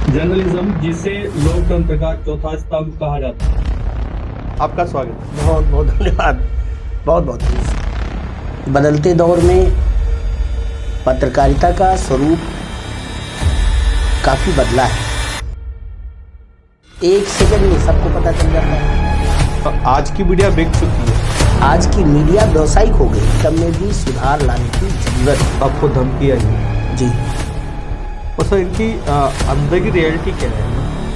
Journalism जिसे लोकतंत्र का चौथा स्तंभ कहा जाता है। आपका स्वागत है। बहुत बहुत धन्यवाद। बहुत बहुत धन्यवाद। बदलते दौर में पत्रकारिता का स्वरूप काफ़ी बदला है। एक सेकंड में सबको पता चल जाता है। आज की मीडिया बिक चुकी है। आज की मीडिया व्यावसायिक हो गई, तब में भी सुधार लाने की जरूरत है। आपको धमकी आई जी। और सर इनकी अंदर की रियलिटी क्या है?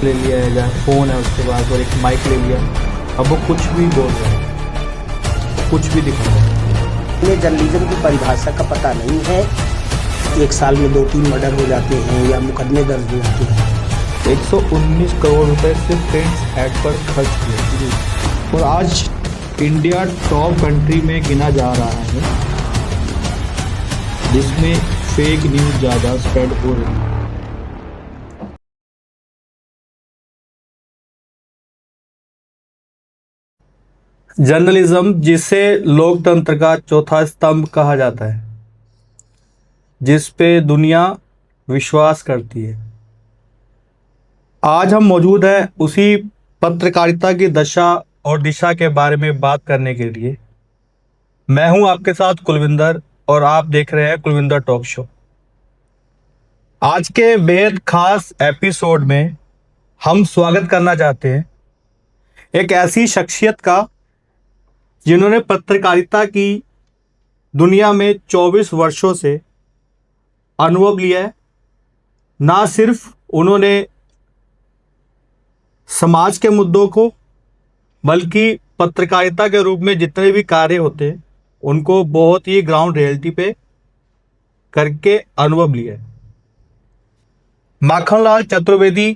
ले लिया है, जहाँ फ़ोन है उसके बाद और एक माइक ले लिया, अब वो कुछ भी बोल रहे हैं, कुछ भी दिखा रहे हैं। उन्हें जर्नलिज्म की परिभाषा का पता नहीं है। एक साल में 2-3 मर्डर हो जाते हैं या मुकदमे दर्ज हो जाते हैं। 119 करोड़ रुपए सिर्फ प्रिंट एड पर खर्च किए और आज इंडिया टॉप कंट्री में गिना जा रहा है जिसमें फेक न्यूज़ ज़्यादा स्प्रेड हो रही है। जर्नलिज्म जिसे लोकतंत्र का चौथा स्तंभ कहा जाता है, जिस पे दुनिया विश्वास करती है। आज हम मौजूद हैं उसी पत्रकारिता की दशा और दिशा के बारे में बात करने के लिए। मैं हूं आपके साथ कुलविंदर और आप देख रहे हैं कुलविंदर टॉक शो। आज के बेहद खास एपिसोड में हम स्वागत करना चाहते हैं एक ऐसी शख्सियत का जिन्होंने पत्रकारिता की दुनिया में 24 वर्षों से अनुभव लिया है। ना सिर्फ उन्होंने समाज के मुद्दों को, बल्कि पत्रकारिता के रूप में जितने भी कार्य होते हैं उनको बहुत ही ग्राउंड रियलिटी पे करके अनुभव लिया है। माखनलाल चतुर्वेदी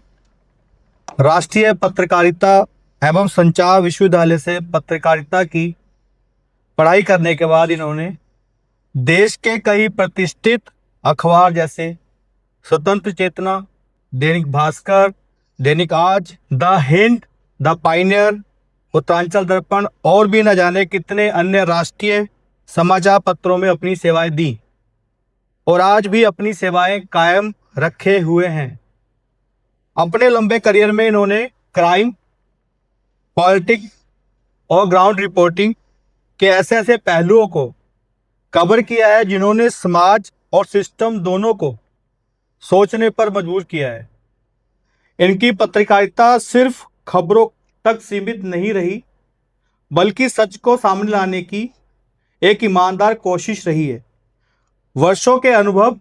राष्ट्रीय पत्रकारिता एवं संचार विश्वविद्यालय से पत्रकारिता की पढ़ाई करने के बाद इन्होंने देश के कई प्रतिष्ठित अखबार जैसे स्वतंत्र चेतना, दैनिक भास्कर, दैनिक आज, the Hind, the Pioneer, Uttaranchal दर्पण और भी न जाने कितने अन्य राष्ट्रीय समाचार पत्रों में अपनी सेवाएं दी और आज भी अपनी सेवाएं कायम रखे हुए हैं। अपने लंबे करियर में इन्होंने क्राइम, पॉलिटिक्स और ग्राउंड रिपोर्टिंग के ऐसे ऐसे पहलुओं को कवर किया है जिन्होंने समाज और सिस्टम दोनों को सोचने पर मजबूर किया है। इनकी पत्रकारिता सिर्फ खबरों तक सीमित नहीं रही, बल्कि सच को सामने लाने की एक ईमानदार कोशिश रही है। वर्षों के अनुभव,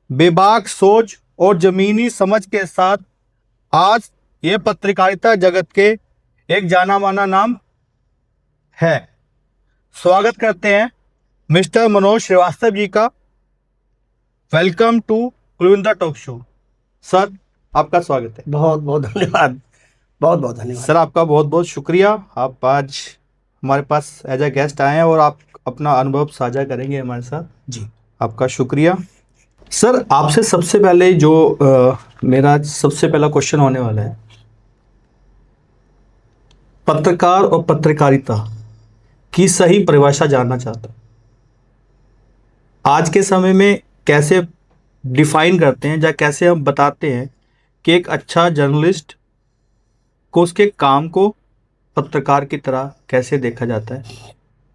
बेबाक सोच और जमीनी समझ के साथ आज ये पत्रकारिता जगत के एक जाना माना नाम है। स्वागत करते हैं मिस्टर मनोज श्रीवास्तव जी का। Welcome to Kulwinder talk show. Sir आपका स्वागत है। बहुत बहुत धन्यवाद। बहुत बहुत धन्यवाद सर, आपका बहुत बहुत शुक्रिया। आप आज हमारे पास एज ए गेस्ट आए हैं और आप अपना अनुभव साझा करेंगे हमारे साथ। जी। आपका शुक्रिया। सर, आपसे सबसे पहले जो मेरा सबसे पहला क्वेश्चन होने वाला है, पत्रकार और पत्रकारिता की सही परिभाषा जानना चाहता हूँ। आज के समय में कैसे डिफाइन करते हैं या कैसे हम बताते हैं कि एक अच्छा जर्नलिस्ट को, उसके काम को पत्रकार की तरह कैसे देखा जाता है?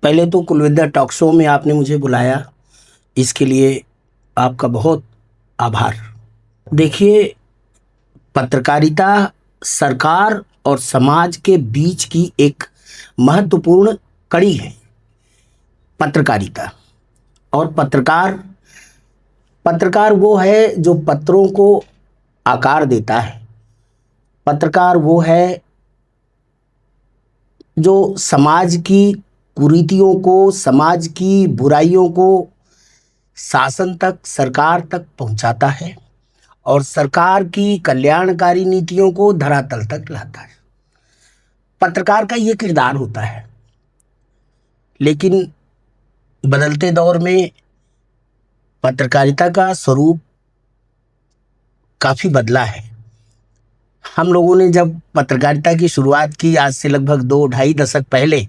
पहले तो कुलविंदर टॉक शो में आपने मुझे बुलाया, इसके लिए आपका बहुत आभार। देखिए, पत्रकारिता सरकार और समाज के बीच की एक महत्वपूर्ण कड़ी है। पत्रकारिता और पत्रकार वो है जो पत्रों को आकार देता है। पत्रकार वो है जो समाज की कुरीतियों को, समाज की बुराइयों को शासन तक, सरकार तक पहुंचाता है और सरकार की कल्याणकारी नीतियों को धरातल तक लाता है। पत्रकार का ये किरदार होता है। लेकिन बदलते दौर में पत्रकारिता का स्वरूप काफ़ी बदला है। हम लोगों ने जब पत्रकारिता की शुरुआत की, आज से लगभग 2-2.5 दशक पहले,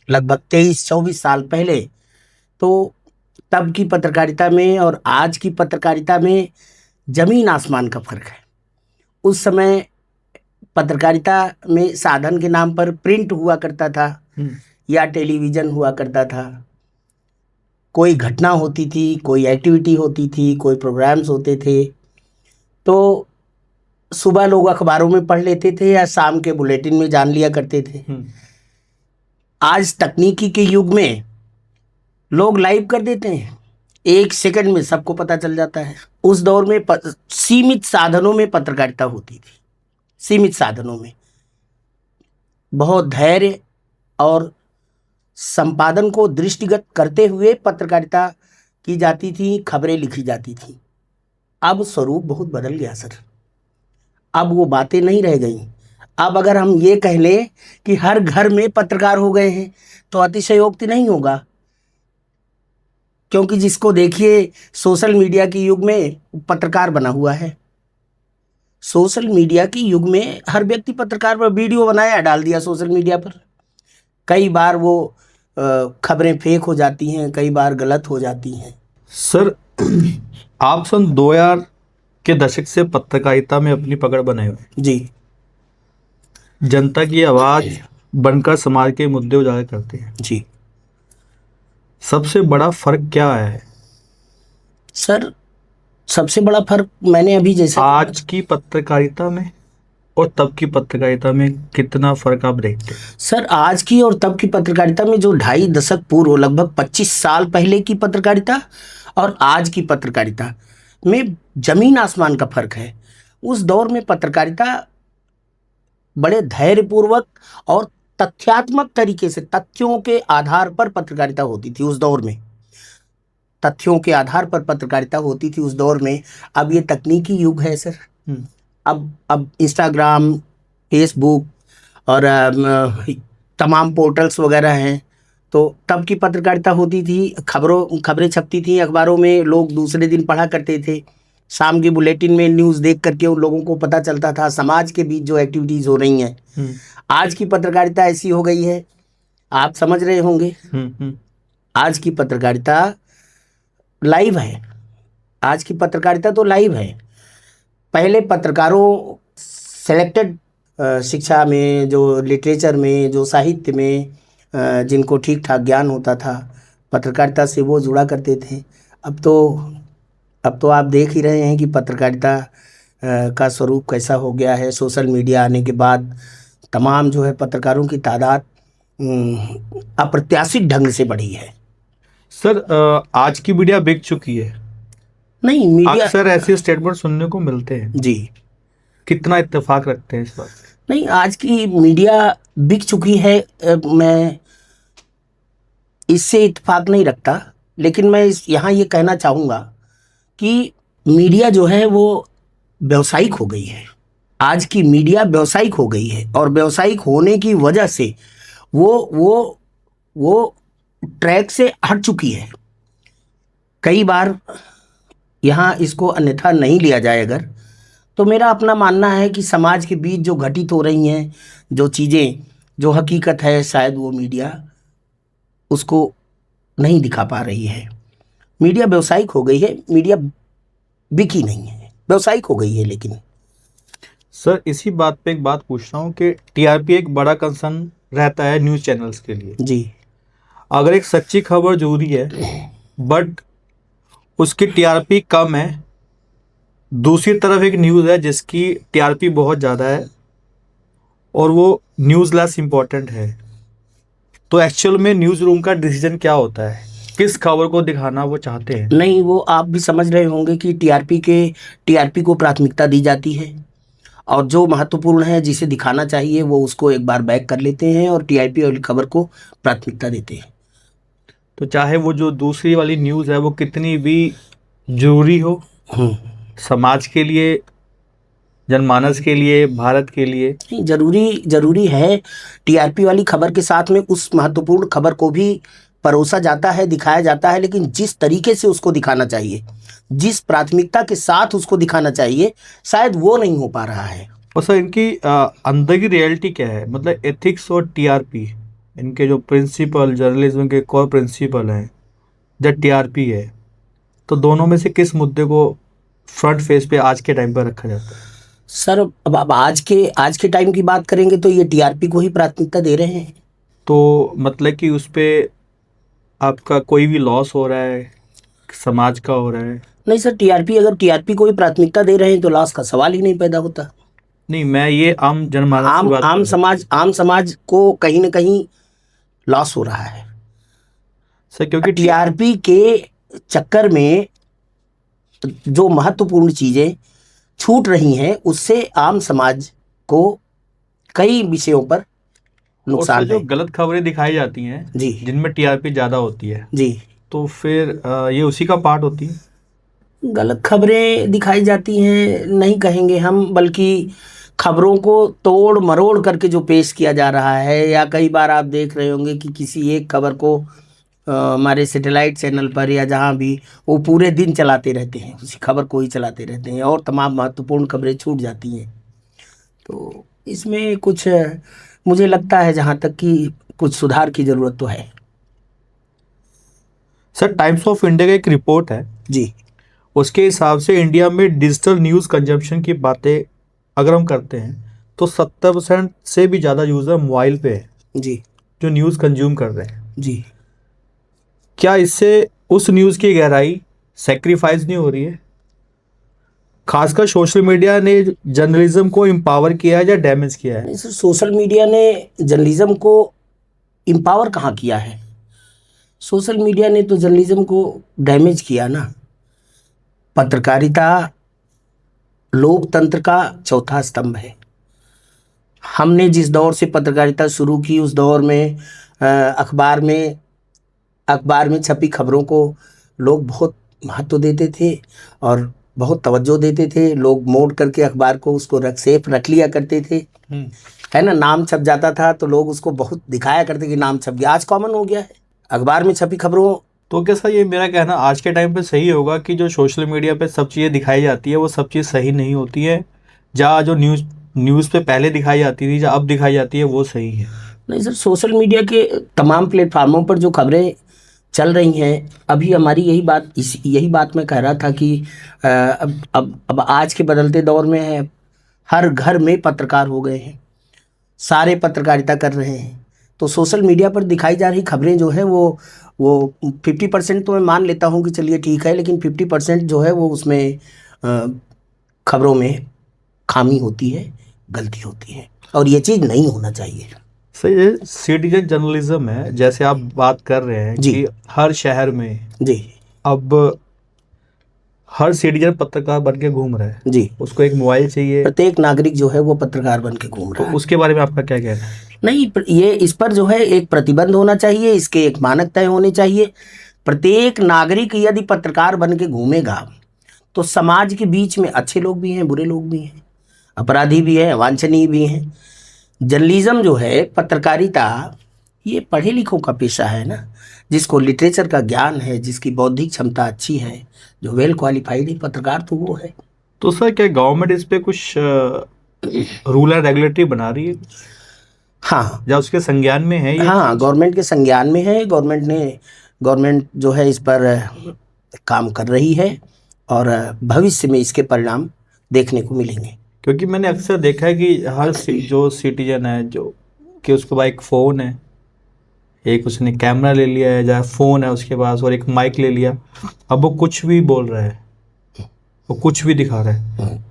लगभग 23-24 साल पहले, तो तब की पत्रकारिता में और आज की पत्रकारिता में जमीन आसमान का फर्क है। उस समय पत्रकारिता में साधन के नाम पर प्रिंट हुआ करता था या टेलीविजन हुआ करता था। कोई घटना होती थी, कोई एक्टिविटी होती थी, कोई प्रोग्राम्स होते थे, तो सुबह लोग अखबारों में पढ़ लेते थे या शाम के बुलेटिन में जान लिया करते थे। आज तकनीकी के युग में लोग लाइव कर देते हैं, 1 सेकंड में सबको पता चल जाता है। उस दौर में सीमित साधनों में पत्रकारिता होती थी, सीमित साधनों में बहुत धैर्य और संपादन को दृष्टिगत करते हुए पत्रकारिता की जाती थी, खबरें लिखी जाती थी। अब स्वरूप बहुत बदल गया सर, अब वो बातें नहीं रह गई। अब अगर हम ये कह लें कि हर घर में पत्रकार हो गए हैं तो अतिशयोक्ति नहीं होगा, क्योंकि जिसको देखिए सोशल मीडिया के युग में पत्रकार बना हुआ है। सोशल मीडिया के युग में हर व्यक्ति पत्रकार पर वीडियो बनाया, डाल दिया सोशल मीडिया पर। कई बार वो खबरें फेक हो जाती हैं, कई बार गलत हो जाती हैं। सर, आप सन 2000 के दशक से पत्रकारिता में अपनी पकड़ बनाए हुए जी। जनता की आवाज बनकर समाज के मुद्दे उजागर करते हैं। जी सबसे बड़ा फर्क क्या आया है सर, सबसे बड़ा फर्क मैंने अभी जैसे आज की पत्रकारिता में और तब की पत्रकारिता में कितना फर्क आप देखते हैं? सर, आज की और तब की पत्रकारिता में जो 2.5 दशक पूर्व, लगभग 25 साल पहले की पत्रकारिता और आज की पत्रकारिता में जमीन आसमान का फर्क है। उस दौर में पत्रकारिता बड़े धैर्यपूर्वक और तथ्यात्मक तरीके से, तथ्यों के आधार पर पत्रकारिता होती थी उस दौर में। तथ्यों के आधार पर पत्रकारिता होती थी उस दौर में। अब ये तकनीकी युग है सर। अब इंस्टाग्राम, फेसबुक और तमाम पोर्टल्स वगैरह हैं। तो तब की पत्रकारिता होती थी, खबरें छपती थी अखबारों में, लोग दूसरे दिन पढ़ा करते थे। शाम की बुलेटिन में न्यूज़ देख करके उन लोगों को पता चलता था समाज के बीच जो एक्टिविटीज़ हो रही हैं। आज की पत्रकारिता ऐसी हो गई है, आप समझ रहे होंगे। आज की पत्रकारिता लाइव है। आज की पत्रकारिता तो लाइव है। पहले पत्रकारों सेलेक्टेड, शिक्षा में, जो लिटरेचर में, जो साहित्य में जिनको ठीक ठाक ज्ञान होता था, पत्रकारिता से वो जुड़ा करते थे। अब तो आप देख ही रहे हैं कि पत्रकारिता का स्वरूप कैसा हो गया है। सोशल मीडिया आने के बाद तमाम जो है पत्रकारों की तादाद अप्रत्याशित ढंग से बढ़ी है। सर, आज की मीडिया बिक चुकी है। नहीं, मीडिया अक्सर ऐसे स्टेटमेंट सुनने को मिलते हैं जी। कितना इत्तेफाक रखते हैं इस बात? नहीं, आज की मीडिया बिक चुकी है, मैं इससे इत्तेफाक नहीं रखता। लेकिन मैं यहाँ ये कहना चाहूँगा कि मीडिया जो है वो व्यावसायिक हो गई है। आज की मीडिया व्यावसायिक हो गई है और व्यावसायिक होने की वजह से वो ट्रैक से हट चुकी है। कई बार यहाँ इसको अन्यथा नहीं लिया जाए अगर, तो मेरा अपना मानना है कि समाज के बीच जो घटित हो रही हैं जो चीज़ें, जो हकीकत है, शायद वो मीडिया उसको नहीं दिखा पा रही है। मीडिया व्यावसायिक हो गई है, मीडिया बिकी नहीं है, व्यावसायिक हो गई है। लेकिन सर, इसी बात पे एक बात पूछ रहा हूँ कि टीआरपी एक बड़ा कंसर्न रहता है न्यूज़ चैनल्स के लिए। जी। अगर एक सच्ची खबर जरूरी है बट उसकी टीआरपी कम है, दूसरी तरफ एक न्यूज़ है जिसकी टीआरपी बहुत ज़्यादा है और वो न्यूज़ लेस इम्पोर्टेंट है, तो एक्चुअल में न्यूज़ रूम का डिसीजन क्या होता है? किस खबर को दिखाना वो चाहते हैं? नहीं, वो आप भी समझ रहे होंगे कि टीआरपी को प्राथमिकता दी जाती है और जो महत्वपूर्ण है, जिसे दिखाना चाहिए, वो उसको एक बार बैक कर लेते हैं और टीआरपी वाली खबर को प्राथमिकता देते हैं। तो चाहे वो जो दूसरी वाली न्यूज़ है वो कितनी भी जरूरी हो समाज के लिए, जनमानस के लिए, भारत के लिए, नहीं, जरूरी है। टीआरपी वाली खबर के साथ में उस महत्वपूर्ण खबर को भी परोसा जाता है, दिखाया जाता है, लेकिन जिस तरीके से उसको दिखाना चाहिए, जिस प्राथमिकता के साथ उसको दिखाना चाहिए, शायद वो नहीं हो पा रहा है। और सर, इनकी अंदर की रियलिटी क्या है? मतलब एथिक्स और टीआरपी, इनके जो प्रिंसिपल, जर्नलिज्म के कोर प्रिंसिपल हैं, जब टीआरपी है, तो दोनों में से किस मुद्दे को फ्रंट फेस पे आज के टाइम पर रखा जाता है? सर अब आज के टाइम की बात करेंगे तो ये टीआरपी को ही प्राथमिकता दे रहे हैं। तो मतलब कि उस पे आपका कोई भी लॉस हो रहा है, समाज का हो रहा है? नहीं सर, अगर टीआरपी को ही प्राथमिकता दे रहे हैं तो लॉस का सवाल ही नहीं पैदा होता। नहीं, मैं ये आम जनमानस की बात कर रहा हूँ। आम समाज को कहीं ना कहीं लॉस हो रहा है सर, क्योंकि टीआरपी के चक्कर में। जो महत्वपूर्ण चीजें छूट रही हैं उससे आम समाज को कई विषयों पर और सर नुकसान जो है। गलत खबरें दिखाई जाती हैं जी जिनमें टीआरपी ज़्यादा होती है, जी। तो फिर ये उसी का पार्ट होती है? गलत खबरें दिखाई जाती हैं नहीं कहेंगे हम, बल्कि खबरों को तोड़ मरोड़ करके जो पेश किया जा रहा है, या कई बार आप देख रहे होंगे कि किसी एक खबर को हमारे सैटेलाइट चैनल पर या जहाँ भी वो पूरे दिन चलाते रहते हैं, उसी खबर को ही चलाते रहते हैं और तमाम महत्वपूर्ण खबरें छूट जाती हैं। तो इसमें कुछ मुझे लगता है जहाँ तक कि कुछ सुधार की ज़रूरत तो है। सर, टाइम्स ऑफ इंडिया का एक रिपोर्ट है, जी उसके हिसाब से इंडिया में डिजिटल न्यूज़ कंजम्पशन की बातें अगर हम करते हैं तो 70% से भी ज़्यादा यूज़र मोबाइल पे है जी जो न्यूज़ कंज्यूम कर रहे हैं। जी। क्या इससे उस न्यूज़ की गहराई सेक्रीफाइस नहीं हो रही है? खासकर सोशल मीडिया ने जर्नलिज्म को एम्पावर किया है या डैमेज किया है? नहीं सर, सोशल मीडिया ने जर्नलिज्म को इम्पावर कहाँ किया है? सोशल मीडिया ने तो जर्नलिज्म को डैमेज किया ना। पत्रकारिता लोकतंत्र का चौथा स्तंभ है। हमने जिस दौर से पत्रकारिता शुरू की उस दौर में अखबार में छपी खबरों को लोग बहुत महत्व देते थे और बहुत तवज्जो देते थे। लोग मोड़ करके अखबार को उसको सेफ रख लिया करते थे, है ना। नाम छप जाता था तो लोग उसको बहुत दिखाया करते कि नाम छप गया। आज कॉमन हो गया है अखबार में छपी खबरों। तो कैसा, ये मेरा कहना आज के टाइम पे सही होगा कि जो सोशल मीडिया पे सब चीज़ें दिखाई जाती है वो सब चीज़ सही नहीं होती है, जहाँ जो न्यूज़ पे पहले दिखाई जाती थी, जहाँ अब दिखाई जाती है, वो सही है? नहीं सर, सोशल मीडिया के तमाम प्लेटफार्मों पर जो खबरें चल रही हैं, अभी हमारी यही बात मैं कह रहा था कि अब आज के बदलते दौर में है, हर घर में पत्रकार हो गए हैं, सारे पत्रकारिता कर रहे हैं। तो सोशल मीडिया पर दिखाई जा रही खबरें जो है वो 50% तो मैं मान लेता हूँ कि चलिए ठीक है, लेकिन 50% जो है वो उसमें खबरों में खामी होती है, गलती होती है, और ये चीज़ नहीं होना चाहिए। सही है। सिटीजन जर्नलिज्म है, जैसे आप बात कर रहे हैं जी कि हर शहर में जी अब हर सिटीजन पत्रकार बन के घूम रहा है, जी। उसको एक मोबाइल चाहिए। प्रत्येक नागरिक जो है वो पत्रकार बन के घूम तो रहा है। उसके बारे में आपका क्या कहना है? नहीं, ये इस पर जो है एक प्रतिबंध होना चाहिए, इसके एक मानक तय होने चाहिए। प्रत्येक नागरिक यदि पत्रकार बन के घूमेगा तो समाज के बीच में अच्छे लोग भी हैं, बुरे लोग भी हैं, अपराधी भी हैं, वांछनीय भी हैं। जर्नलिज्म जो है, पत्रकारिता, ये पढ़े लिखों का पेशा है ना, जिसको लिटरेचर का ज्ञान है, जिसकी बौद्धिक क्षमता अच्छी है, जो वेल क्वालिफाइड है, पत्रकार तो वो है। तो सर, क्या गवर्नमेंट इस पे कुछ रूल एंड रेगुलेटरी बना रही है हाँ या उसके संज्ञान में है ये? हाँ, गवर्नमेंट के संज्ञान में है। गवर्नमेंट जो है इस पर काम कर रही है और भविष्य में इसके परिणाम देखने को मिलेंगे। क्योंकि मैंने अक्सर देखा है कि हर जो सिटीजन है, जो कि उसके पास एक फ़ोन है, एक उसने कैमरा ले लिया है, या फ़ोन है उसके पास, और एक माइक ले लिया, अब वो कुछ भी बोल रहा है, वो कुछ भी दिखा रहा है।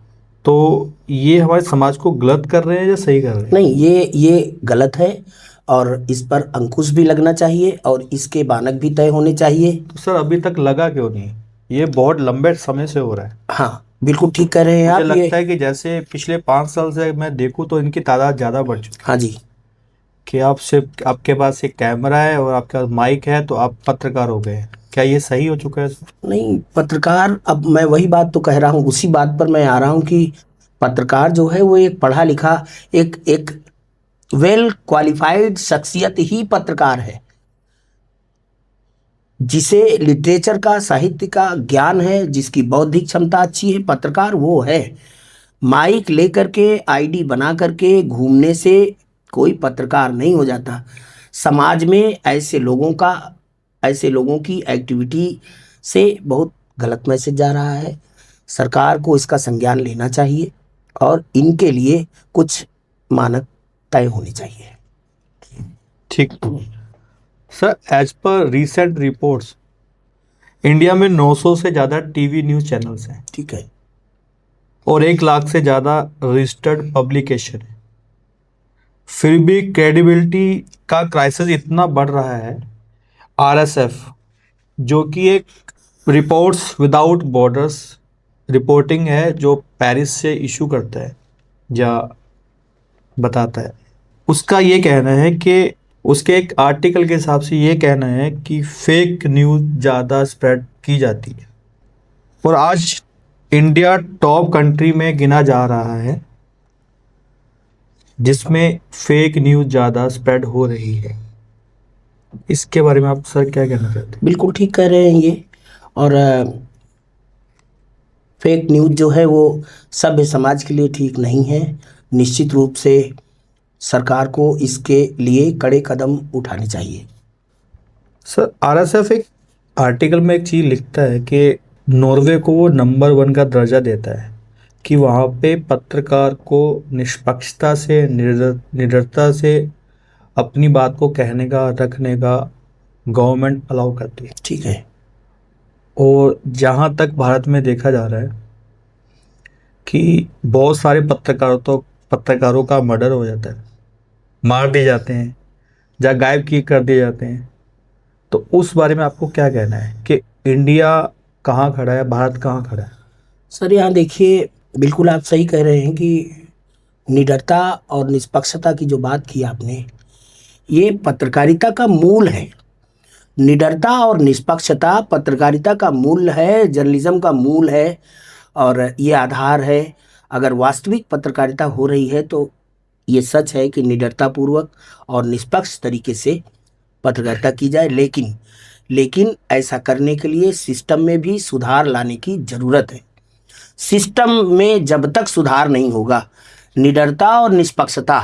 तो ये हमारे समाज को गलत कर रहे हैं या सही कर रहे हैं? नहीं, ये गलत है और इस पर अंकुश भी लगना चाहिए और इसके मानक भी तय होने चाहिए। तो सर, अभी तक लगा क्यों नहीं? ये बहुत लंबे समय से हो रहा है। हाँ, बिल्कुल ठीक कह रहे हैं मुझे आप। लगता है कि जैसे पिछले 5 साल से मैं देखूं तो इनकी तादाद ज़्यादा बढ़ चुकी है। हाँ जी। कि आप सिर्फ, आपके पास एक कैमरा है और आपके पास माइक है तो आप पत्रकार हो गए। क्या ये सही हो चुका है सर? नहीं, पत्रकार, अब मैं वही बात तो कह रहा हूँ, उसी बात पर मैं आ रहा हूँ कि पत्रकार जो है वो एक पढ़ा लिखा, एक वेल क्वालिफाइड शख्सियत ही पत्रकार है, जिसे लिटरेचर का, साहित्य का ज्ञान है, जिसकी बौद्धिक क्षमता अच्छी है, पत्रकार वो है। माइक लेकर के, आईडी बना करके घूमने से कोई पत्रकार नहीं हो जाता। समाज में ऐसे लोगों की एक्टिविटी से बहुत गलत मैसेज जा रहा है। सरकार को इसका संज्ञान लेना चाहिए और इनके लिए कुछ मानक तय होने चाहिए। ठीक। Sir, as per recent reports India में 900 से ज़्यादा टीवी न्यूज़ चैनल्स हैं ठीक है। और 1 लाख से ज़्यादा रजिस्टर्ड पब्लिकेशन है। फिर भी क्रेडिबिलिटी का क्राइसिस इतना बढ़ रहा है। आरएसएफ, जो कि एक रिपोर्ट्स विदाउट बॉर्डर्स रिपोर्टिंग है, जो पेरिस से इशू करता है या बताता है, उसका ये कहना है कि उसके एक आर्टिकल के हिसाब से ये कहना है कि फेक न्यूज़ ज़्यादा स्प्रेड की जाती है और आज इंडिया टॉप कंट्री में गिना जा रहा है जिसमें फेक न्यूज़ ज़्यादा स्प्रेड हो रही है। इसके बारे में आप सर क्या कहना चाहते हैं? बिल्कुल ठीक कह रहे हैं ये। और फेक न्यूज़ जो है वो सभ्य समाज के लिए ठीक नहीं है। निश्चित रूप से सरकार को इसके लिए कड़े कदम उठाने चाहिए। सर, आरएसएफ एक आर्टिकल में एक चीज़ लिखता है कि नॉर्वे को वो नंबर 1 का दर्जा देता है कि वहाँ पे पत्रकार को निष्पक्षता से निडरता से अपनी बात को कहने का रखने का गवर्नमेंट अलाउ करती है। ठीक है। और जहाँ तक भारत में देखा जा रहा है कि बहुत सारे पत्रकारों का मर्डर हो जाता है, मार दिए जाते हैं या गायब की कर दिए जाते हैं। तो उस बारे में आपको क्या कहना है कि इंडिया कहाँ खड़ा है, भारत कहाँ खड़ा है? सर यहाँ देखिए, बिल्कुल आप सही कह रहे हैं कि निडरता और निष्पक्षता की जो बात की आपने, ये पत्रकारिता का मूल है। निडरता और निष्पक्षता पत्रकारिता का मूल है, जर्नलिज्म का मूल है और ये आधार है। अगर वास्तविक पत्रकारिता हो रही है तो ये सच है कि निडरतापूर्वक और निष्पक्ष तरीके से पत्रकारिता की जाए, लेकिन ऐसा करने के लिए सिस्टम में भी सुधार लाने की ज़रूरत है। सिस्टम में जब तक सुधार नहीं होगा, निडरता और निष्पक्षता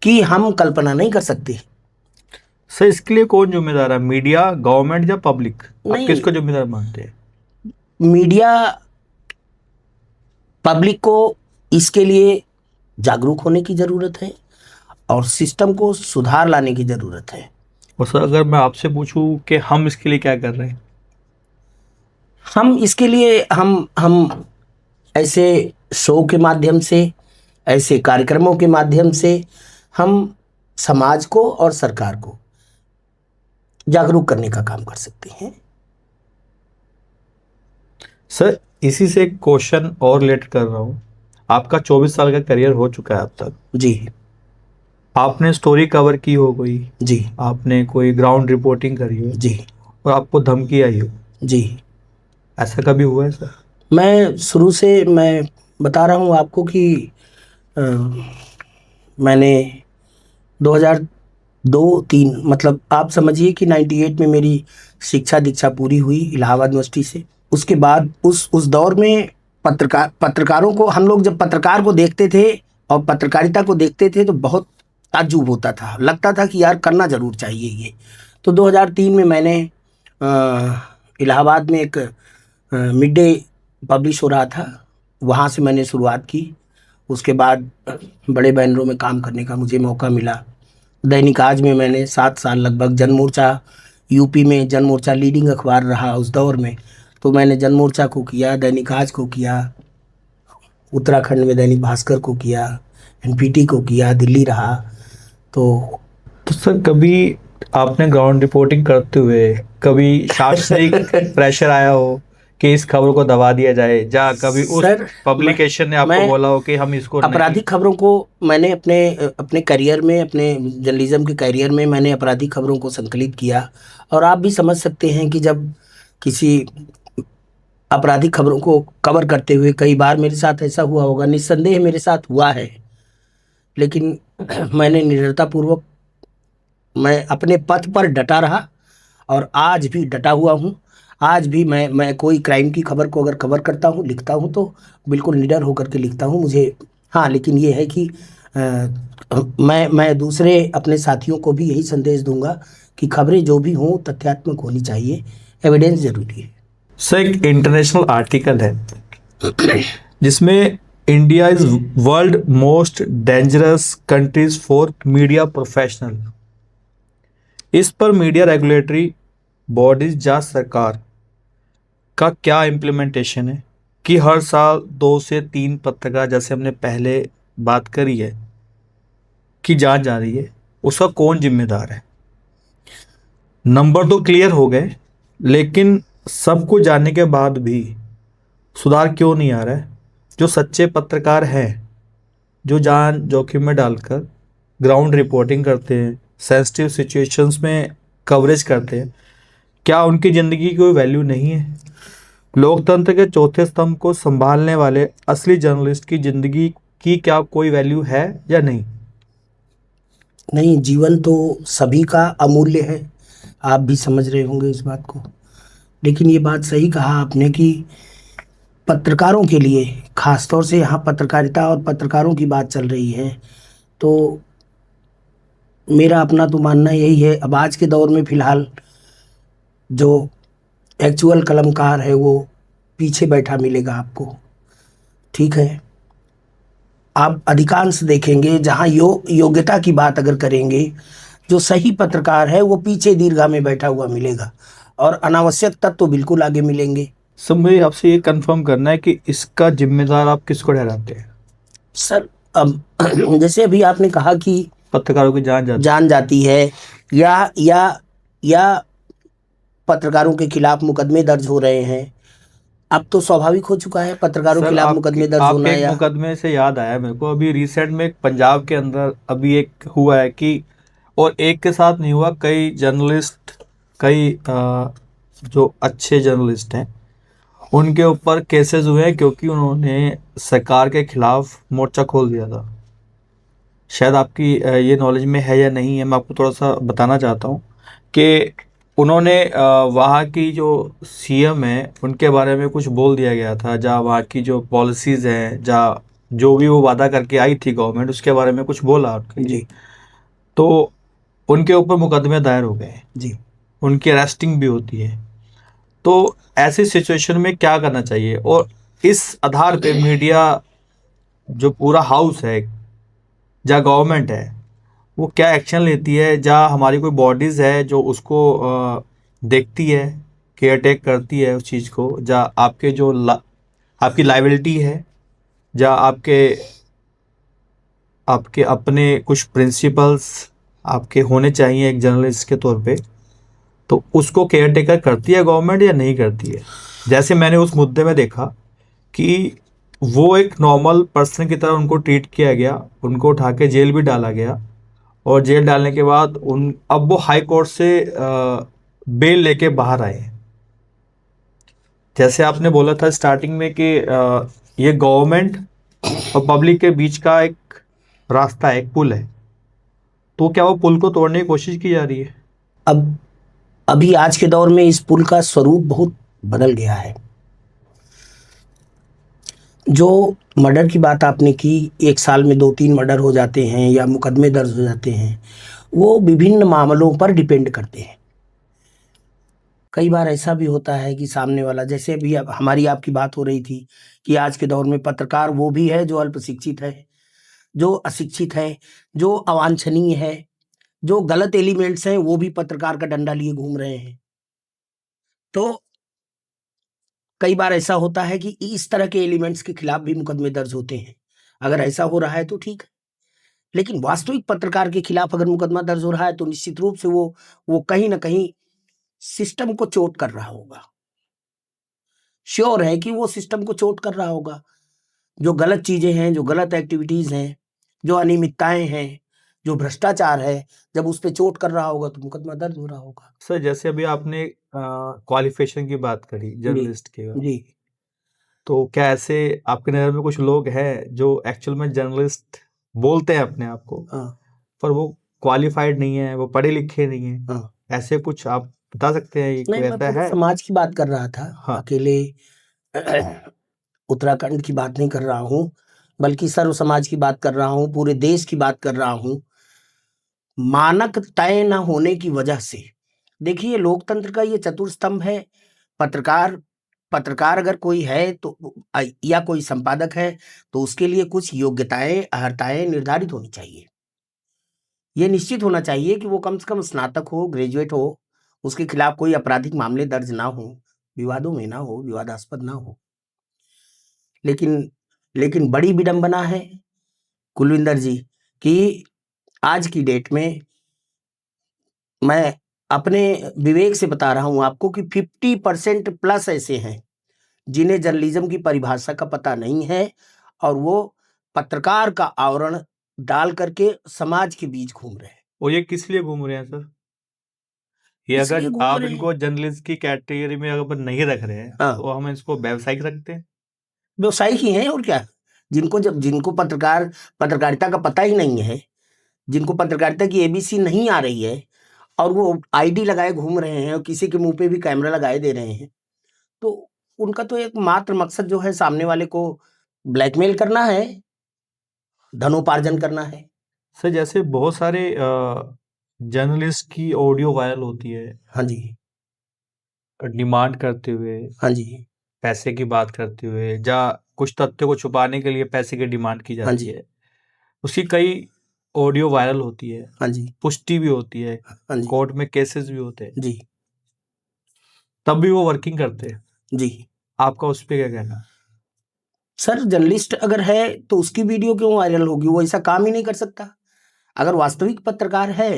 की हम कल्पना नहीं कर सकते। सर, इसके लिए कौन जिम्मेदार है, मीडिया, गवर्नमेंट या पब्लिक? आप नहीं। किसको जिम्मेदार मानते हैं? मीडिया, पब्लिक को इसके लिए जागरूक होने की ज़रूरत है और सिस्टम को सुधार लाने की ज़रूरत है। और सर, अगर मैं आपसे पूछूं कि हम इसके लिए क्या कर रहे हैं? हम इसके लिए हम ऐसे शो के माध्यम से, ऐसे कार्यक्रमों के माध्यम से हम समाज को और सरकार को जागरूक करने का काम कर सकते हैं। सर, इसी से एक क्वेश्चन और रिलेट कर रहा हूँ। आपका 24 साल का करियर हो चुका है अब तक। जी। आपने स्टोरी कवर की हो कोई, जी। आपने कोई ग्राउंड रिपोर्टिंग करी हो जी। और आपको धमकी आई हो, जी। ऐसा कभी हुआ है सर? मैं शुरू से मैं बता रहा हूँ आपको कि मैंने 2002-3 मतलब आप समझिए कि 98 में मेरी शिक्षा दीक्षा पूरी हुई इलाहाबाद यूनिवर्सिटी से। उसके बाद उस दौर में पत्रकारों को, हम लोग जब पत्रकार को देखते थे और पत्रकारिता को देखते थे तो बहुत ताज्जुब होता था, लगता था कि यार करना ज़रूर चाहिए ये। तो 2003 में मैंने इलाहाबाद में एक मिड डे पब्लिश हो रहा था, वहाँ से मैंने शुरुआत की। उसके बाद बड़े बैनरों में काम करने का मुझे मौका मिला। दैनिक आज में मैंने 7 साल लगभग, जनमोर्चा यूपी में जनमोर्चा लीडिंग अखबार रहा उस दौर में, तो मैंने जनमोर्चा को किया, दैनिक आज को किया, उत्तराखंड में दैनिक भास्कर को किया, एनपीटी को किया, दिल्ली रहा। तो सर, कभी आपने ग्राउंड रिपोर्टिंग करते हुए कभी शासनिक प्रेशर आया हो कि इस खबर को दबा दिया जाए, या कभी उस पब्लिकेशन ने आपको बोला हो कि हम इसको आपराधिक खबरों को मैंने अपने करियर में, अपने जर्नलिज्म के करियर में मैंने आपराधिक खबरों को संकलित किया। और आप भी समझ सकते हैं कि जब किसी आपराधिक खबरों को कवर करते हुए कई बार मेरे साथ ऐसा हुआ होगा, निस्संदेह मेरे साथ हुआ है, लेकिन मैंने निडरतापूर्वक मैं अपने पथ पर डटा रहा और आज भी डटा हुआ हूँ। आज भी मैं कोई क्राइम की खबर को अगर कवर करता हूँ, लिखता हूँ, तो बिल्कुल निडर होकर के लिखता हूँ। मुझे हाँ, लेकिन ये है कि मैं दूसरे अपने साथियों को भी यही संदेश दूंगा कि खबरें जो भी हों तथ्यात्मक होनी चाहिए, एविडेंस ज़रूरी है। सर, एक इंटरनेशनल आर्टिकल है जिसमें India is world most dangerous countries for media professional. इस पर मीडिया रेगुलेटरी बॉडीज या सरकार का क्या इम्प्लीमेंटेशन है कि हर साल 2 से 3 पत्रकार, जैसे हमने पहले बात करी है, की जांच जा रही है, उसका कौन जिम्मेदार है? नंबर तो क्लियर हो गए, लेकिन सब कुछ जानने के बाद भी सुधार क्यों नहीं आ रहा है? जो सच्चे पत्रकार हैं, जो जान जोखिम में डालकर ग्राउंड रिपोर्टिंग करते हैं, सेंसिटिव सिचुएशंस में कवरेज करते हैं, क्या उनकी ज़िंदगी की कोई वैल्यू नहीं है? लोकतंत्र के चौथे स्तंभ को संभालने वाले असली जर्नलिस्ट की ज़िंदगी की क्या कोई वैल्यू है या नहीं? नहीं, जीवन तो सभी का अमूल्य है, आप भी समझ रहे होंगे इस बात को। लेकिन ये बात सही कहा आपने कि पत्रकारों के लिए, खासतौर से यहाँ पत्रकारिता और पत्रकारों की बात चल रही है, तो मेरा अपना तो मानना यही है। अब आज के दौर में फ़िलहाल जो एक्चुअल कलमकार है वो पीछे बैठा मिलेगा आपको, ठीक है। आप अधिकांश देखेंगे जहाँ योग्यता की बात अगर करेंगे, जो सही पत्रकार है वो पीछे दीर्घा में बैठा हुआ मिलेगा, और अनावश्यक तत्व तो बिल्कुल आगे मिलेंगे। सब मुझे आपसे ये कंफर्म करना है कि इसका जिम्मेदार आप किसको ठहराते हैं? सर, अब जैसे अभी आपने कहा कि पत्रकारों की जान जाती जान जाती है, या पत्रकारों के खिलाफ मुकदमे दर्ज हो रहे हैं। अब तो स्वाभाविक हो चुका है पत्रकारों के सर, खिलाफ मुकदमे दर्ज आपके होना। एक या मुकदमे से याद आया मेरे को, अभी रिसेंट में एक पंजाब के अंदर अभी एक हुआ है कि, और एक के साथ नहीं हुआ, कई जर्नलिस्ट, कई जो अच्छे जर्नलिस्ट हैं उनके ऊपर केसेस हुए हैं क्योंकि उन्होंने सरकार के खिलाफ मोर्चा खोल दिया था। शायद आपकी ये नॉलेज में है या नहीं है, मैं आपको थोड़ा सा बताना चाहता हूँ कि उन्होंने वहाँ की जो सीएम है उनके बारे में कुछ बोल दिया गया था, जहाँ वहाँ की जो पॉलिसीज़ हैं, जहाँ जो भी वो वादा करके आई थी गवर्नमेंट, उसके बारे में कुछ बोला उनके लिए, जी तो उनके ऊपर मुकदमे दायर हो गए, जी। उनकी अरेस्टिंग भी होती है। तो ऐसी सिचुएशन में क्या करना चाहिए, और इस आधार पे मीडिया, जो पूरा हाउस है, जहाँ गवर्नमेंट है, वो क्या एक्शन लेती है? जहाँ हमारी कोई बॉडीज़ है जो उसको देखती है, केयर टेक करती है उस चीज़ को, जहाँ आपके जो आपकी लाइबिलिटी है, जहाँ आपके आपके अपने कुछ प्रिंसिपल्स आपके होने चाहिए एक जर्नलिस्ट के तौर पे, तो उसको केयर टेकर करती है गवर्नमेंट या नहीं करती है? जैसे मैंने उस मुद्दे में देखा कि वो एक नॉर्मल पर्सन की तरह उनको ट्रीट किया गया, उनको उठा के जेल भी डाला गया, और जेल डालने के बाद अब वो हाई कोर्ट से बेल लेके बाहर आए। जैसे आपने बोला था स्टार्टिंग में कि ये गवर्नमेंट और पब्लिक के बीच का एक रास्ता है, एक पुल है, तो क्या वो पुल को तोड़ने की कोशिश की जा रही है? अब अभी आज के दौर में इस पुल का स्वरूप बहुत बदल गया है। जो मर्डर की बात आपने की, एक साल में 2-3 मर्डर हो जाते हैं या मुकदमे दर्ज हो जाते हैं, वो विभिन्न मामलों पर डिपेंड करते हैं। कई बार ऐसा भी होता है कि सामने वाला, जैसे अभी अब हमारी आपकी बात हो रही थी कि आज के दौर में पत्रकार वो भी है जो अल्प शिक्षित है, जो अशिक्षित है, जो अवांछनीय है, जो गलत एलिमेंट्स हैं वो भी पत्रकार का डंडा लिए घूम रहे हैं। तो कई बार ऐसा होता है कि इस तरह के एलिमेंट्स के खिलाफ भी मुकदमे दर्ज होते हैं। अगर ऐसा हो रहा है तो ठीक है, लेकिन वास्तविक पत्रकार के खिलाफ अगर मुकदमा दर्ज हो रहा है तो निश्चित रूप से वो कहीं ना कहीं सिस्टम को चोट कर रहा होगा। श्योर है कि वो सिस्टम को चोट कर रहा होगा। जो गलत चीजें हैं, जो गलत एक्टिविटीज हैं, जो अनियमितताएं हैं, जो भ्रष्टाचार है, जब उस पर चोट कर रहा होगा तो मुकदमा दर्ज हो रहा होगा। सर, जैसे अभी आपने क्वालिफिकेशन की बात करी जी जर्नलिस्ट की, जी। तो क्या ऐसे आपके नज़र में कुछ लोग हैं जो एक्चुअल में जर्नलिस्ट बोलते हैं अपने आप को, हाँ पर वो क्वालिफाइड नहीं है, वो पढ़े लिखे नहीं है? हाँ। ऐसे कुछ आप बता सकते हैं, ये नहीं, कोई मैं ऐसा पूरे है? समाज की बात कर रहा था, हाँ। अकेले उत्तराखंड की बात नहीं कर रहा हूँ, बल्कि सर्व समाज की बात कर रहा हूँ, पूरे देश की बात कर रहा हूँ। मानक तय न होने की वजह से, देखिए लोकतंत्र का ये चतुर्थ स्तंभ है, पत्रकार पत्रकार अगर कोई है तो या कोई संपादक है तो उसके लिए कुछ योग्यताएं अर्हताएं निर्धारित होनी चाहिए। ये निश्चित होना चाहिए कि वो कम से कम स्नातक हो, ग्रेजुएट हो, उसके खिलाफ कोई आपराधिक मामले दर्ज ना हो, विवादों में ना हो, विवादास्पद ना हो। लेकिन लेकिन बड़ी विडंबना है कुलविंदर जी कि आज की डेट में मैं अपने विवेक से बता रहा हूं आपको कि 50% प्लस ऐसे हैं जिन्हें जर्नलिज्म की परिभाषा का पता नहीं है और वो पत्रकार का आवरण डाल करके समाज के बीच घूम रहे हैं। और ये किस लिए घूम रहे हैं सर? ये अगर इसलिए घूम आप रहे इनको हैं। जर्नलिस्ट की कैटेगरी में अगर नहीं रख रहे हैं हाँ, तो हम इसको व्यावसायिक रखते हैं। व्यवसायिक ही हैं और क्या। जिनको पत्रकारिता का पता ही नहीं है, जिनको पत्रकारिता की एबीसी नहीं आ रही है और वो आईडी लगाए घूम रहे हैं और किसी के मुंह पे भी कैमरा लगाए दे रहे हैं, तो उनका तो एक मात्र मकसद जो है सामने वाले को ब्लैकमेल करना है, धनोपार्जन करना है। सर जैसे बहुत सारे जर्नलिस्ट की ऑडियो वायरल होती है हाँ जी, डिमांड करते हुए, हाँ जी, पैसे की बात करते हुए, या कुछ तथ्यों को छुपाने के लिए पैसे की डिमांड की हाँ जाती जी, है। उसकी कई ऑडियो वायरल होती है, हाँ जी, पुष्टि भी होती है, हाँ जी, कोर्ट में केसेस भी होते हैं, जी, तब भी वो वर्किंग करते हैं। जी। आपका उस पर क्या कहना है? सर जर्नलिस्ट अगर है तो उसकी वीडियो क्यों वायरल होगी? वो ऐसा काम ही नहीं कर सकता। अगर वास्तविक पत्रकार है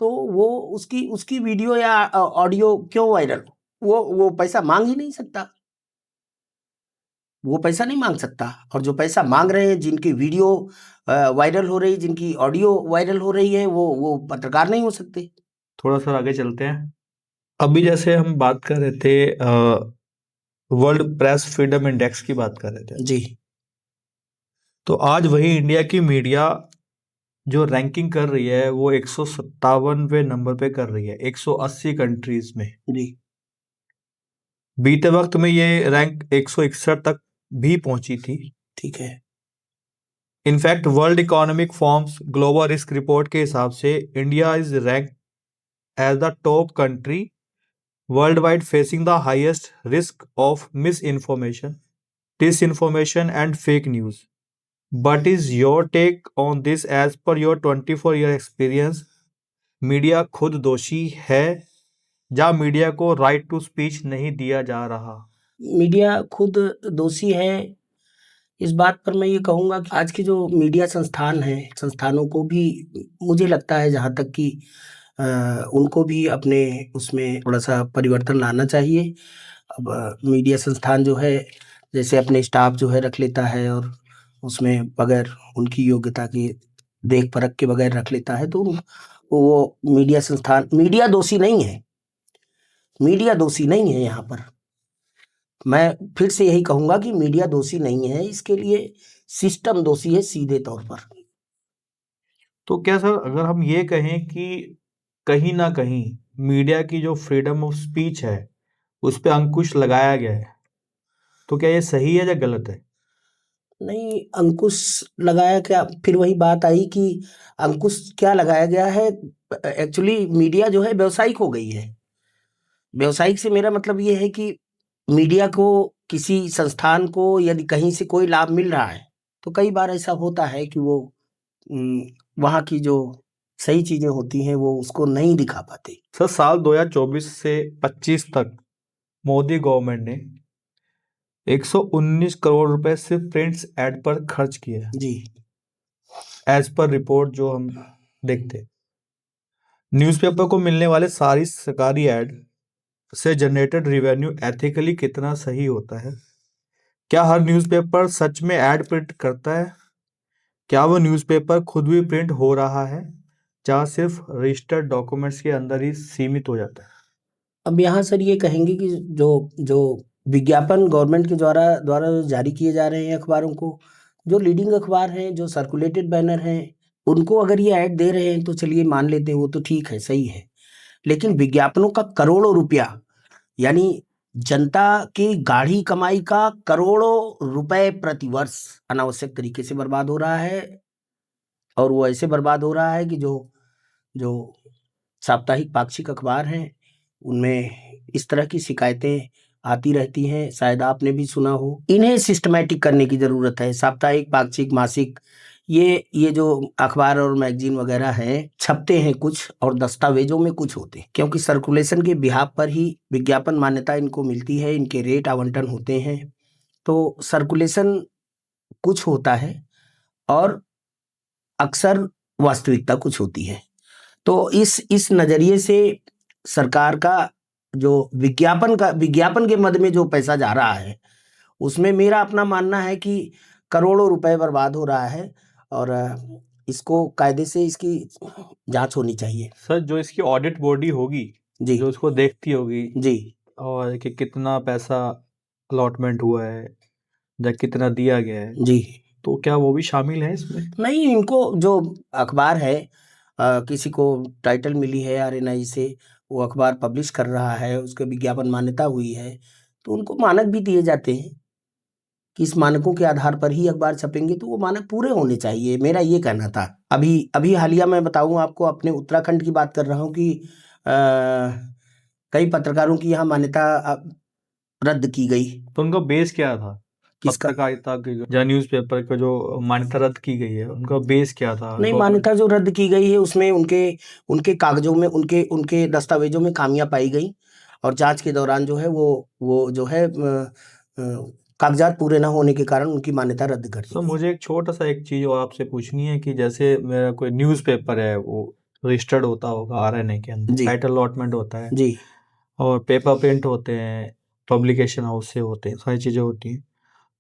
तो वो उसकी उसकी वीडियो या ऑडियो क्यों वायरल? वो पैसा मांग ही नहीं सकता। वो पैसा नहीं मांग सकता। और जो पैसा मांग रहे हैं, जिनकी वीडियो वायरल हो रही, जिनकी ऑडियो वायरल हो रही है, वो पत्रकार नहीं हो सकते। थोड़ा सा आगे चलते हैं। अभी जैसे हम बात कर रहे थे, वर्ल्ड प्रेस फ्रीडम इंडेक्स की बात कर रहे थे, जी, तो आज वही इंडिया की मीडिया जो रैंकिंग कर रही है वो 157वें नंबर पे कर रही है 180 कंट्रीज में। जी, बीते वक्त में ये रैंक 161 तक भी पहुंची थी। ठीक है। In fact world economic forum's global risk report के हिसाब से India is rank as the top country worldwide facing the highest risk of misinformation, disinformation and fake news. But is your take on this as per your 24 year experience? Media खुद दोषी है या media को right to speech नहीं दिया जा रहा? Media खुद दोषी है, इस बात पर मैं ये कहूँगा कि आज के जो मीडिया संस्थान हैं, संस्थानों को भी मुझे लगता है जहाँ तक कि उनको भी अपने उसमें थोड़ा-सा परिवर्तन लाना चाहिए। अब मीडिया संस्थान जो है, जैसे अपने स्टाफ जो है रख लेता है और उसमें बगैर उनकी योग्यता के देख परख के बगैर रख लेता है, तो वो मीडिया संस्थान मीडिया दोषी नहीं है, मीडिया दोषी नहीं है यहाँ पर। मैं फिर से यही कहूँगा कि मीडिया दोषी नहीं है, इसके लिए सिस्टम दोषी है सीधे तौर पर। तो क्या सर अगर हम ये कहें कि कहीं ना कहीं मीडिया की जो फ्रीडम ऑफ स्पीच है उस पर अंकुश लगाया गया है, तो क्या ये सही है या गलत है? नहीं, अंकुश लगाया क्या? फिर वही बात आई कि अंकुश क्या लगाया गया है। एक्चुअली मीडिया जो है व्यावसायिक हो गई है। व्यावसायिक से मेरा मतलब ये है कि मीडिया को, किसी संस्थान को यदि कहीं से कोई लाभ मिल रहा है तो कई बार ऐसा होता है कि वो वहाँ की जो सही चीजें होती हैं वो उसको नहीं दिखा पाते। सर साल 2024 से 25 तक मोदी गवर्नमेंट ने 119 करोड़ रुपए सिर्फ प्रिंट्स एड पर खर्च किए हैं, जी, एज पर रिपोर्ट जो हम देखते हैं। न्यूज़पेपर को मिलने वाले सारी सरकारी एड से जनरेटेड रेवेन्यू एथिकली कितना सही होता है? क्या हर न्यूज़पेपर सच में एड प्रिंट करता है? क्या वो न्यूज़पेपर खुद भी प्रिंट हो रहा है या सिर्फ रजिस्टर्ड डॉक्यूमेंट्स के अंदर ही सीमित हो जाता है? अब यहाँ सर ये कहेंगे कि जो जो विज्ञापन गवर्नमेंट के द्वारा द्वारा जो जारी किए जा रहे हैं अखबारों को, जो लीडिंग अखबार हैं, जो सर्कुलेटेड बैनर हैं, उनको अगर ये ऐड दे रहे हैं तो चलिए मान लेते हैं, वो तो ठीक है, सही है। लेकिन विज्ञापनों का करोड़ों रुपया, यानी जनता की गाढ़ी कमाई का करोड़ों रुपए प्रतिवर्ष अनावश्यक तरीके से बर्बाद हो रहा है। और वो ऐसे बर्बाद हो रहा है कि जो जो साप्ताहिक पाक्षिक अखबार हैं उनमें इस तरह की शिकायतें आती रहती हैं, शायद आपने भी सुना हो। इन्हें सिस्टमैटिक करने की जरूरत है। साप्ताहिक, पाक्षिक, मासिक, ये जो अखबार और मैगजीन वगैरह हैं, छपते हैं कुछ और दस्तावेजों में कुछ होते हैं, क्योंकि सर्कुलेशन के बिहाफ पर ही विज्ञापन मान्यता इनको मिलती है, इनके रेट आवंटन होते हैं। तो सर्कुलेशन कुछ होता है और अक्सर वास्तविकता कुछ होती है। तो इस नजरिए से सरकार का जो विज्ञापन के मद में जो पैसा जा रहा है, उसमें मेरा अपना मानना है कि करोड़ों रुपए बर्बाद हो रहा है और इसको कायदे से इसकी जांच होनी चाहिए। सर, जो इसकी ऑडिट बॉडी होगी, जी जो उसको देखती होगी जी और कि कितना पैसा अलॉटमेंट हुआ है या कितना दिया गया है, जी। तो क्या वो भी शामिल है इसमें? नहीं, इनको जो अखबार है, किसी को टाइटल मिली है आरएनआई से, वो अखबार पब्लिश कर रहा है, उसके विज्ञापन मान्यता हुई है, तो उनको मानक भी दिए जाते हैं कि इस मानकों के आधार पर ही अखबार छपेंगे, तो वो मानक पूरे होने चाहिए। मेरा ये कहना था। अभी अभी हालिया मैं बताऊं आपको, अपने उत्तराखंड की बात कर रहा हूं कि कई पत्रकारों की यहाँ मान्यता रद्द की गई। तो उनका बेस क्या था? किसका? पत्रकारिता की या न्यूज़पेपर का जो मान्यता रद्द की गई है, उनका बेस क्या था? नहीं, मान्यता जो रद्द की गई है उसमें उनके उनके कागजों में, उनके उनके दस्तावेजों में खामियां पाई गई और जांच के दौरान जो है वो जो है कागजात पूरे ना होने के कारण उनकी मान्यता रद्द कर दी सर, गई। मुझे एक छोटा सा एक चीज़ और आपसे पूछनी है कि जैसे मेरा कोई न्यूज़पेपर है, वो रजिस्टर्ड होता होगा आरएनए के अंदर, जी टाइटल अलॉटमेंट होता है जी। और पेपर प्रिंट होते हैं, पब्लिकेशन हाउस से होते हैं, सारी चीज़ें होती हैं।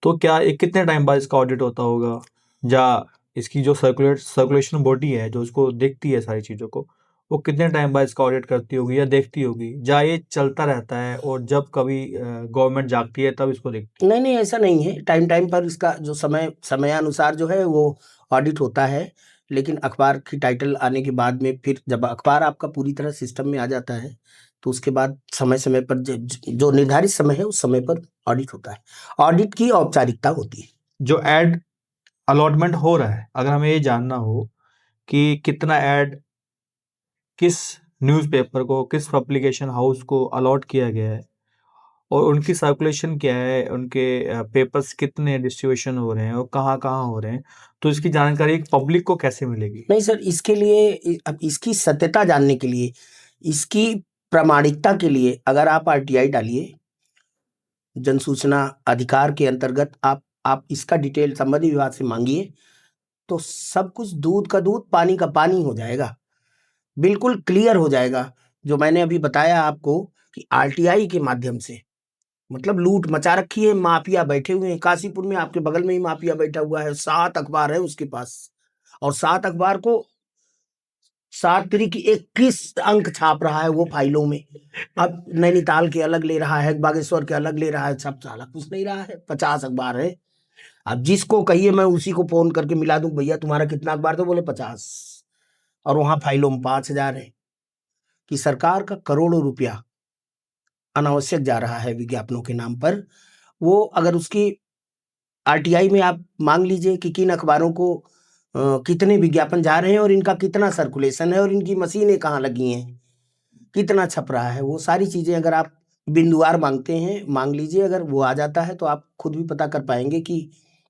तो क्या ये कितने टाइम बाद इसका ऑडिट होता होगा, या इसकी जो सर्कुलेशन बॉडी है जो उसको देखती है सारी चीज़ों को, वो कितने टाइम बाद इसका ऑडिट करती होगी या देखती होगी, या ये चलता रहता है और जब कभी गवर्नमेंट जागती है तब इसको देखती नहीं नहीं, ऐसा नहीं है। टाइम टाइम पर इसका जो समयानुसार जो है वो ऑडिट होता है, लेकिन अखबार की टाइटल आने के बाद में फिर जब अखबार आपका पूरी तरह सिस्टम में आ जाता है, तो उसके बाद समय समय पर जो निर्धारित समय है उस समय पर ऑडिट होता है। ऑडिट की औपचारिकता होती है। है? जो एड अलॉटमेंट हो रहा है, अगर हमें ये जानना हो कि कितना एड किस न्यूज़पेपर को, किस पब्लिकेशन हाउस को अलॉट किया गया है और उनकी सर्कुलेशन क्या है, उनके पेपर्स कितने डिस्ट्रीब्यूशन हो रहे हैं और कहाँ-कहाँ हो रहे हैं, तो इसकी जानकारी पब्लिक को कैसे मिलेगी? नहीं सर, इसके लिए अब इसकी सत्यता जानने के लिए, इसकी प्रामाणिकता के लिए अगर आप आरटीआई डालिए, जन सूचना अधिकार के अंतर्गत आप इसका डिटेल संबंधित विभाग से मांगिए, तो सब कुछ दूध का दूध, पानी का पानी हो जाएगा, बिल्कुल क्लियर हो जाएगा। जो मैंने अभी बताया आपको कि आरटीआई के माध्यम से, मतलब लूट मचा रखी है, माफिया बैठे हुए हैं। काशीपुर में आपके बगल में ही माफिया बैठा हुआ है, 7 अखबार है उसके पास, और 7 अखबार को 7 तिरिक 21 अंक छाप रहा है वो फाइलों में। अब नैनीताल के अलग ले रहा है, बागेश्वर के अलग ले रहा है, सब साला कुछ नहीं रहा है। 50 अखबार है। अब जिसको कहिए मैं उसी को फोन करके मिला दूं, भैया तुम्हारा कितना अखबार, तो बोले 50, और वहां फाइलों में 5,000 है। कि सरकार का करोड़ों रुपया अनावश्यक जा रहा है विज्ञापनों के नाम पर। वो अगर उसकी आरटीआई में आप मांग लीजिए कि किन अखबारों को कितने विज्ञापन जा रहे हैं और इनका कितना सर्कुलेशन है और इनकी मशीनें कहाँ लगी हैं, कितना छप रहा है, वो सारी चीजें अगर आप बिंदुवार मांगते हैं, मांग लीजिए। अगर वो आ जाता है तो आप खुद भी पता कर पाएंगे कि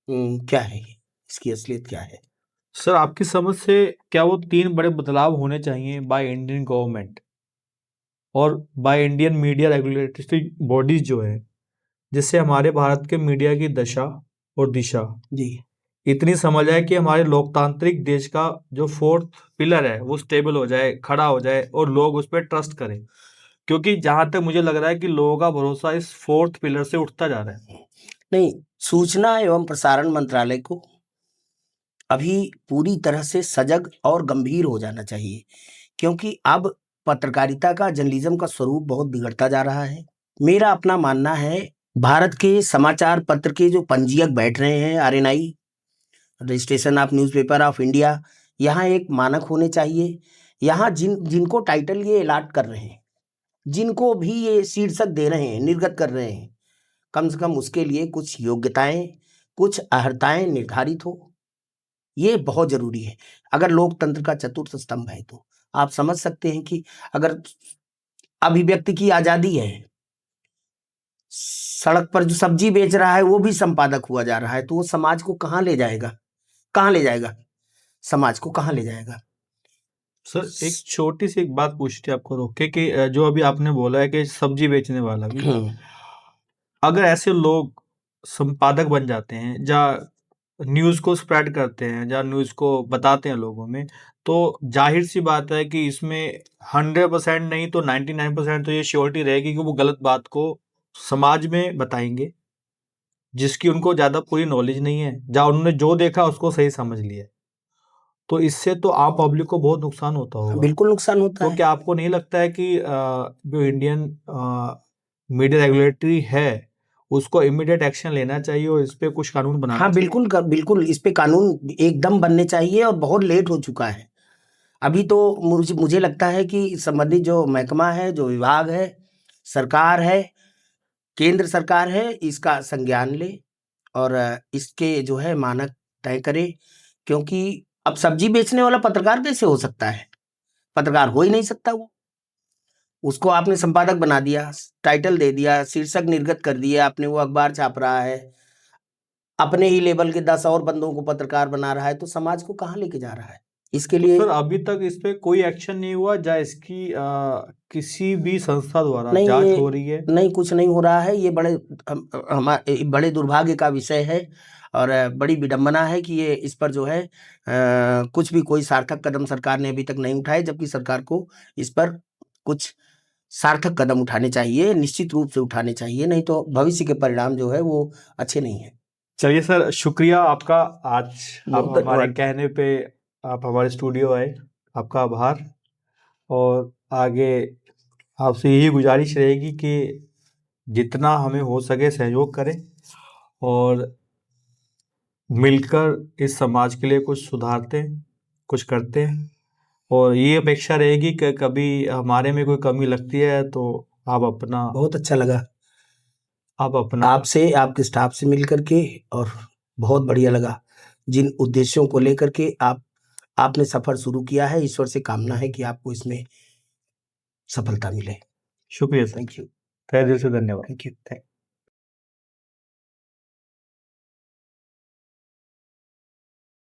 क्या है ये, इसकी असलियत क्या है। सर, आपकी समझ से क्या वो 3 बड़े बदलाव होने चाहिए बाय इंडियन गवर्नमेंट और by Indian media regulatory bodies जो है, जिससे हमारे भारत के मीडिया की दशा और दिशा जी इतनी समझ आए कि हमारे लोकतांत्रिक देश का जो फोर्थ पिलर है वो स्टेबल हो जाए, खड़ा हो जाए और लोग उस पर ट्रस्ट करें, क्योंकि जहां तक मुझे लग रहा है कि लोगों का भरोसा इस फोर्थ पिलर से उठता जा रहा है। नहीं, सूचना एवं प्रसारण मंत्रालय को अभी पूरी तरह से सजग और गंभीर हो जाना चाहिए, क्योंकि अब पत्रकारिता का, जर्नलिज्म का स्वरूप बहुत बिगड़ता जा रहा है। मेरा अपना मानना है, भारत के समाचार पत्र के जो पंजीयक बैठ रहे हैं, RNI, registration of newspaper of India, यहाँ एक मानक होने चाहिए। यहाँ जिनको टाइटल ये अलाट कर रहे हैं, जिनको भी ये शीर्षक दे रहे हैं, निर्गत कर रहे हैं, कम से कम उसके लिए कुछ योग्यताएं, कुछ अर्हताएं निर्धारित हो। ये बहुत जरूरी है। अगर लोकतंत्र का चतुर्थ स्तंभ है तो आप समझ सकते हैं कि अगर अभिव्यक्ति की आजादी है, सड़क पर जो सब्जी बेच रहा है वो भी संपादक हुआ जा रहा है, तो वो समाज को कहाँ ले जाएगा? कहाँ ले जाएगा? समाज को कहाँ ले जाएगा? सर एक छोटी सी एक बात पूछती है आपको रोक के कि जो अभी आपने बोला है कि सब्जी बेचने वाला भी, अगर ऐसे लोग संपादक बन जाते हैं या न्यूज़ को स्प्रेड करते हैं या न्यूज़ को बताते हैं लोगों में, तो जाहिर सी बात है कि इसमें 100% नहीं तो 99% तो ये श्योरिटी रहेगी कि वो गलत बात को समाज में बताएंगे, जिसकी उनको ज़्यादा पूरी नॉलेज नहीं है, या उन्होंने जो देखा उसको सही समझ लिया। तो इससे तो आम पब्लिक को बहुत नुकसान होता होगा। बिल्कुल नुकसान होता तो है। क्या आपको नहीं लगता है कि जो इंडियन मीडिया रेगुलेटरी है उसको इमीडिएट एक्शन लेना चाहिए और इस पे कुछ कानून बनाना हाँ चाहिए? बिल्कुल इस पे कानून एकदम बनने चाहिए, और बहुत लेट हो चुका है। अभी तो मुझे लगता है कि संबंधित जो महकमा है, जो विभाग है, सरकार है, केंद्र सरकार है, इसका संज्ञान ले और इसके जो है मानक तय करे। क्योंकि अब सब्जी बेचने वाला पत्रकार कैसे हो सकता है? पत्रकार हो ही नहीं सकता वो। उसको आपने संपादक बना दिया, टाइटल दे दिया, शीर्षक निर्गत कर दिया आपने, वो अखबार छाप रहा है, अपने ही लेवल के 10 और बंदों को पत्रकार बना रहा है, तो समाज को कहाँ लेके जा रहा है? इसके तो लिए सर अभी तक इस पे कोई एक्शन नहीं हुआ, या इसकी किसी भी संस्था द्वारा नहीं, जांच ये हो रही है? नहीं, कुछ नहीं हो रहा है। ये हमारे बड़े दुर्भाग्य का विषय है, और बड़ी विडंबना है कि ये इस पर जो है कुछ भी कोई सार्थक कदम सरकार ने अभी तक नहीं उठाए, जबकि सरकार को इस पर कुछ सार्थक कदम उठाने चाहिए, निश्चित रूप से उठाने चाहिए, नहीं तो भविष्य के परिणाम जो है वो अच्छे नहीं है। चलिए सर, शुक्रिया आपका, आज आप बहुत हमारे धन्यवाद। कहने पे आप हमारे स्टूडियो आए, आपका आभार। और आगे आपसे यही गुजारिश रहेगी कि जितना हमें हो सके सहयोग करें और मिलकर इस समाज के लिए कुछ सुधारते हैं, कुछ करते हैं। और ये अपेक्षा रहेगी कि कभी हमारे में कोई कमी लगती है तो बहुत अच्छा लगा आप अपना आपसे, आपके स्टाफ से मिल करके, और बहुत बढ़िया लगा जिन उद्देश्यों को लेकर के आपने सफर शुरू किया है। ईश्वर से कामना है कि आपको इसमें सफलता मिले। शुक्रिया सर, थैंक यू। तहे दिल से धन्यवाद। Thank you.